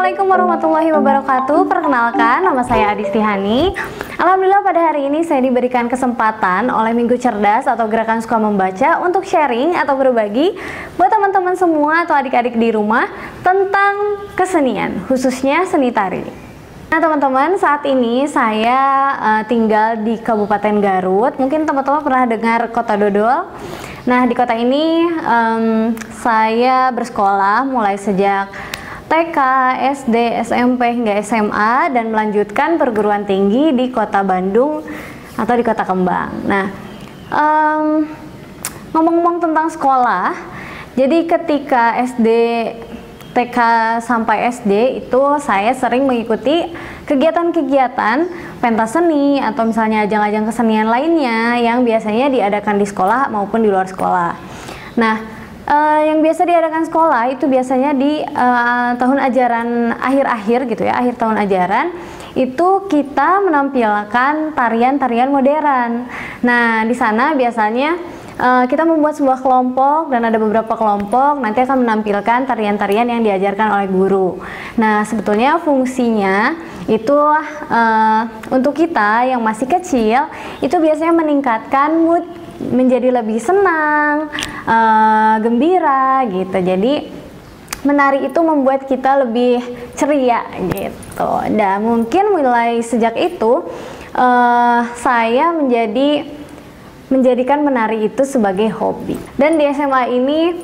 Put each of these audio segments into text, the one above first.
Assalamualaikum warahmatullahi wabarakatuh. Perkenalkan, nama saya Adistihani. Alhamdulillah pada hari ini saya diberikan kesempatan oleh Minggu Cerdas atau Gerakan Suka Membaca untuk sharing atau berbagi buat teman-teman semua atau adik-adik di rumah tentang kesenian, khususnya seni tari. Nah teman-teman, saat ini saya tinggal di Kabupaten Garut. Mungkin teman-teman pernah dengar Kota Dodol. Nah di kota ini saya bersekolah mulai sejak TK, SD, SMP hingga SMA dan melanjutkan perguruan tinggi di Kota Bandung atau di Kota Kembang. Nah, ngomong-ngomong tentang sekolah, jadi ketika SD, TK sampai SD itu saya sering mengikuti kegiatan-kegiatan pentas seni atau misalnya ajang-ajang kesenian lainnya yang biasanya diadakan di sekolah maupun di luar sekolah. Nah, yang biasa diadakan sekolah itu biasanya di tahun ajaran akhir-akhir gitu ya, akhir tahun ajaran itu kita menampilkan tarian-tarian modern. Nah, di sana biasanya kita membuat sebuah kelompok dan ada beberapa kelompok nanti akan menampilkan tarian-tarian yang diajarkan oleh guru. Nah, sebetulnya fungsinya itu untuk kita yang masih kecil itu biasanya meningkatkan mood, menjadi lebih senang, gembira gitu. Jadi menari itu membuat kita lebih ceria gitu. Dan mungkin mulai sejak itu saya menjadikan menari itu sebagai hobi. Dan di SMA ini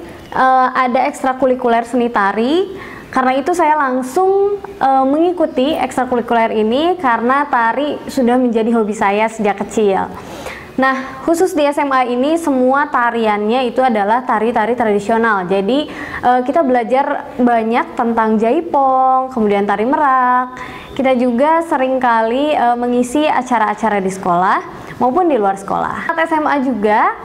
ada ekstrakurikuler seni tari. Karena itu saya langsung mengikuti ekstrakurikuler ini karena tari sudah menjadi hobi saya sejak kecil. Nah, khusus di SMA ini semua tariannya itu adalah tari-tari tradisional. Jadi kita belajar banyak tentang jaipong, kemudian tari merak. Kita juga seringkali mengisi acara-acara di sekolah maupun di luar sekolah. Saat SMA juga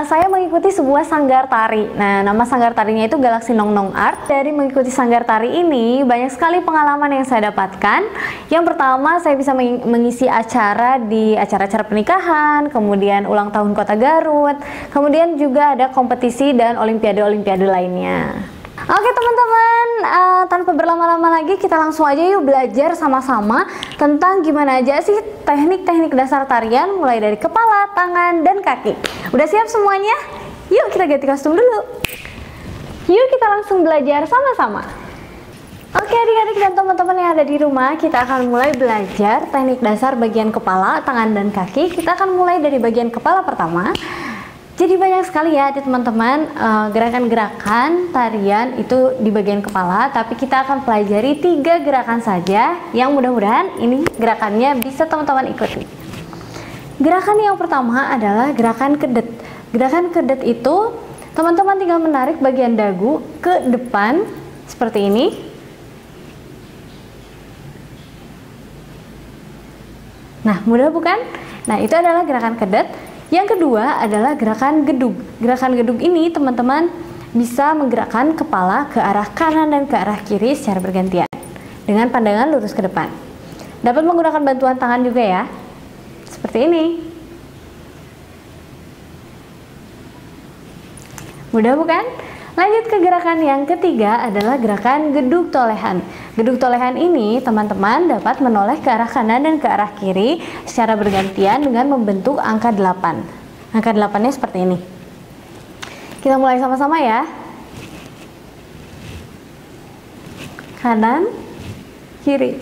saya mengikuti sebuah sanggar tari. Nah, nama sanggar tarinya itu Galaxy Nong Nong Art. Dari mengikuti sanggar tari ini, banyak sekali pengalaman yang saya dapatkan. Yang pertama, saya bisa mengisi acara di acara-acara pernikahan, kemudian ulang tahun Kota Garut, kemudian juga ada kompetisi dan olimpiade-olimpiade lainnya. Oke teman-teman, tanpa berlama-lama lagi kita langsung aja yuk belajar sama-sama tentang gimana aja sih teknik-teknik dasar tarian mulai dari kepala, tangan, dan kaki. Udah siap semuanya? Yuk kita ganti kostum dulu. Yuk kita langsung belajar sama-sama. Oke adik-adik dan teman-teman yang ada di rumah, kita akan mulai belajar teknik dasar bagian kepala, tangan, dan kaki. Kita akan mulai dari bagian kepala pertama. Jadi banyak sekali ya teman-teman gerakan-gerakan tarian itu di bagian kepala, tapi kita akan pelajari 3 gerakan saja yang mudah-mudahan ini gerakannya bisa teman-teman ikuti. Gerakan yang pertama adalah gerakan kedet. Gerakan kedet itu teman-teman tinggal menarik bagian dagu ke depan seperti ini. Nah, mudah bukan? Nah, itu adalah gerakan kedet. Yang kedua adalah gerakan gedug. Gerakan gedug ini teman-teman bisa menggerakkan kepala ke arah kanan dan ke arah kiri secara bergantian dengan pandangan lurus ke depan. Dapat menggunakan bantuan tangan juga ya, seperti ini. Mudah bukan? Lanjut ke gerakan yang ketiga adalah gerakan gedug tolehan. Gedug tolehan ini teman-teman dapat menoleh ke arah kanan dan ke arah kiri secara bergantian dengan membentuk angka 8. Angka 8-nya seperti ini. Kita mulai sama-sama ya. Kanan, kiri.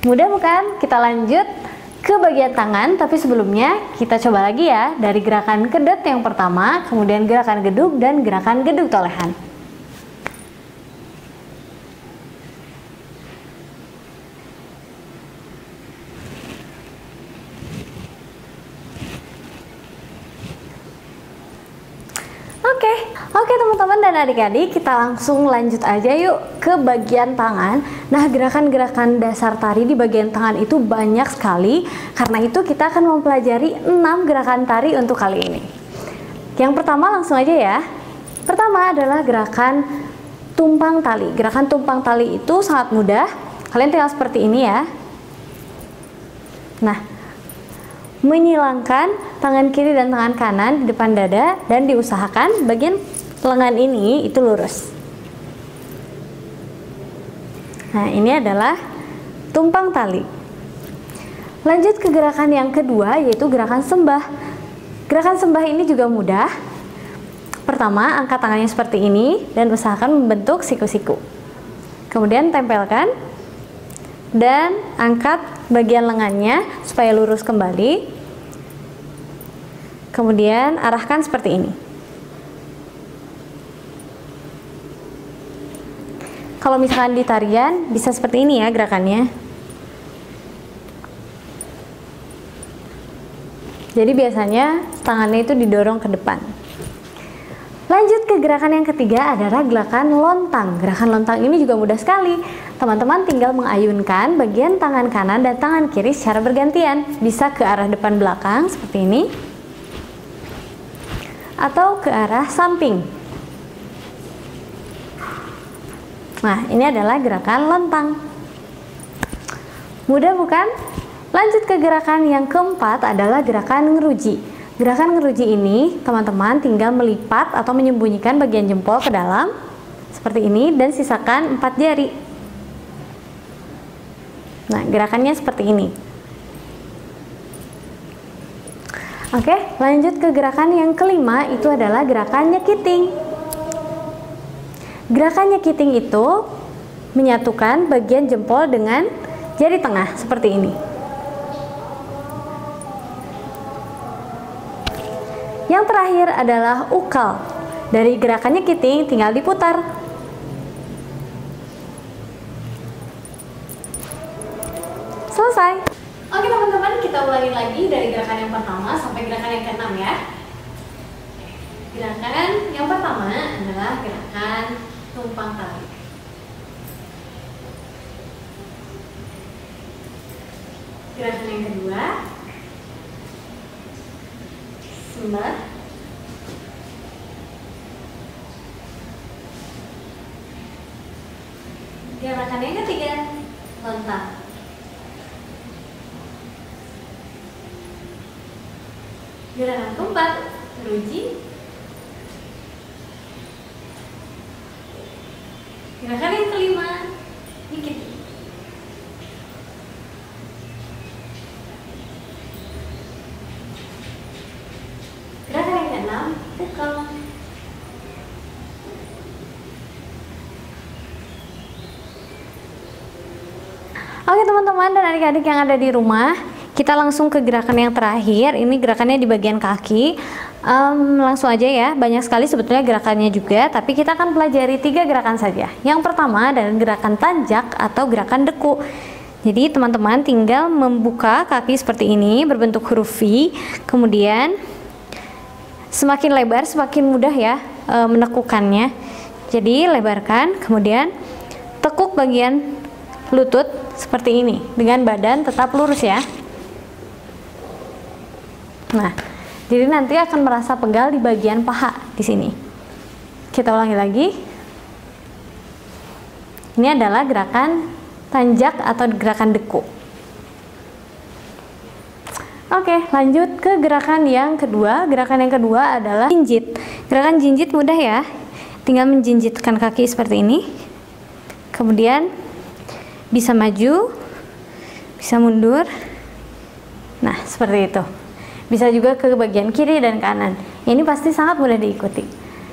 Mudah bukan? Kita lanjut ke bagian tangan, tapi sebelumnya kita coba lagi ya dari gerakan kedet yang pertama, kemudian gerakan gedug dan gerakan gedug tolehan. Oke teman-teman dan adik-adik, kita langsung lanjut aja yuk ke bagian tangan. Nah, gerakan-gerakan dasar tari di bagian tangan itu banyak sekali. Karena itu kita akan mempelajari 6 gerakan tari untuk kali ini. Yang pertama langsung aja ya. Pertama adalah gerakan tumpang tali. Gerakan tumpang tali itu sangat mudah. Kalian tinggal seperti ini ya. Nah, menyilangkan tangan kiri dan tangan kanan di depan dada dan diusahakan bagian lengan ini itu lurus. Nah, ini adalah tumpang tali. Lanjut ke gerakan yang kedua, yaitu gerakan sembah. Gerakan sembah ini juga mudah. Pertama, angkat tangannya seperti ini dan usahakan membentuk siku-siku. Kemudian tempelkan dan angkat bagian lengannya supaya lurus kembali. Kemudian arahkan seperti ini. Kalau misalkan di tarian bisa seperti ini ya gerakannya. Jadi biasanya tangannya itu didorong ke depan. Lanjut ke gerakan yang ketiga adalah gerakan lontang. Gerakan lontang ini juga mudah sekali. Teman-teman tinggal mengayunkan bagian tangan kanan dan tangan kiri secara bergantian. Bisa ke arah depan belakang seperti ini. Atau ke arah samping. Nah, ini adalah gerakan lontang. Mudah bukan? Lanjut ke gerakan yang keempat adalah gerakan ngeruji. Gerakan ngeruji ini teman-teman tinggal melipat atau menyembunyikan bagian jempol ke dalam seperti ini dan sisakan 4 jari. Nah, gerakannya seperti ini. Oke, lanjut ke gerakan yang kelima, itu adalah gerakan nyekiting. Gerakan nyekiting itu menyatukan bagian jempol dengan jari tengah seperti ini. Yang terakhir adalah ukal. Dari gerakan nyekiting tinggal diputar. Selesai. Oke teman-teman, kita ulangi lagi dari gerakan yang pertama sampai gerakan yang keenam ya. Gerakan yang pertama adalah gerakan tumpang tali. Gerakan yang kedua, sembah. Gerakan yang ketiga, lontang. Gerakan keempat, ngeruji. Gerakan yang kelima, nyekiting. Gerakan yang keenam, ukal. Oke teman-teman dan adik-adik yang ada di rumah, kita langsung ke gerakan yang terakhir. Ini gerakannya di bagian kaki. Langsung aja ya, banyak sekali sebetulnya gerakannya juga, tapi kita akan pelajari 3 gerakan saja. Yang pertama adalah gerakan tanjak atau gerakan deku. Jadi teman-teman tinggal membuka kaki seperti ini berbentuk huruf V, kemudian semakin lebar semakin mudah ya menekukannya. Jadi lebarkan, kemudian tekuk bagian lutut seperti ini dengan badan tetap lurus ya. Nah, jadi nanti akan merasa pegal di bagian paha di sini. Kita ulangi lagi. Ini adalah gerakan tanjak atau gerakan deku. Oke, lanjut ke gerakan yang kedua. Gerakan yang kedua adalah jinjit. Gerakan jinjit mudah ya. Tinggal menjinjitkan kaki seperti ini. Kemudian bisa maju, bisa mundur. Nah, seperti itu. Bisa juga ke bagian kiri dan kanan. Ini pasti sangat mudah diikuti.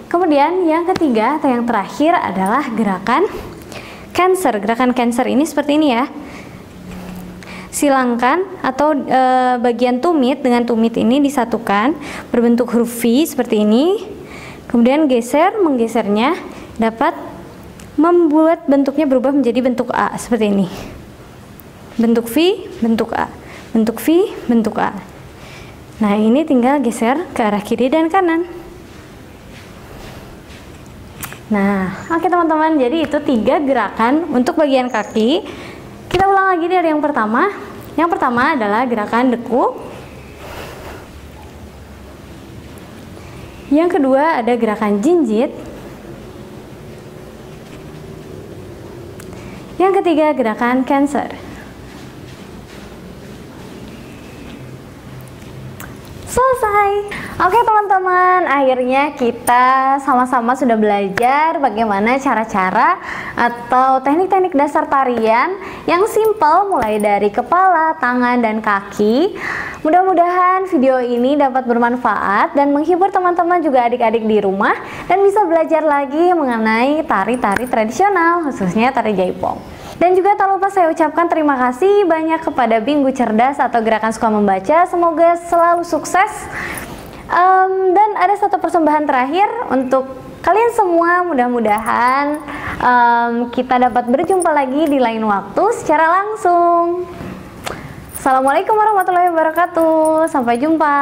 Kemudian yang ketiga atau yang terakhir adalah gerakan Cancer. Gerakan Cancer ini seperti ini ya. Silangkan atau bagian tumit dengan tumit ini disatukan berbentuk huruf V seperti ini. Kemudian menggesernya dapat membuat bentuknya berubah menjadi bentuk A seperti ini. Bentuk V, bentuk A. Bentuk V, bentuk A. Nah, ini tinggal geser ke arah kiri dan kanan. Nah, oke teman-teman, jadi itu 3 gerakan untuk bagian kaki. Kita ulang lagi dari yang pertama. Yang pertama adalah gerakan deku. Yang kedua ada gerakan jinjit. Yang ketiga gerakan Cancer. Selesai. Oke teman-teman, akhirnya kita sama-sama sudah belajar bagaimana cara-cara atau teknik-teknik dasar tarian yang simple mulai dari kepala, tangan, dan kaki. Mudah-mudahan video ini dapat bermanfaat dan menghibur teman-teman juga adik-adik di rumah dan bisa belajar lagi mengenai tari-tari tradisional, khususnya tari jaipong. Dan juga tak lupa saya ucapkan terima kasih banyak kepada Binggu Cerdas atau Gerakan Suka Membaca. Semoga selalu sukses. Dan ada satu persembahan terakhir untuk kalian semua. Mudah-mudahan kita dapat berjumpa lagi di lain waktu secara langsung. Assalamualaikum warahmatullahi wabarakatuh. Sampai jumpa.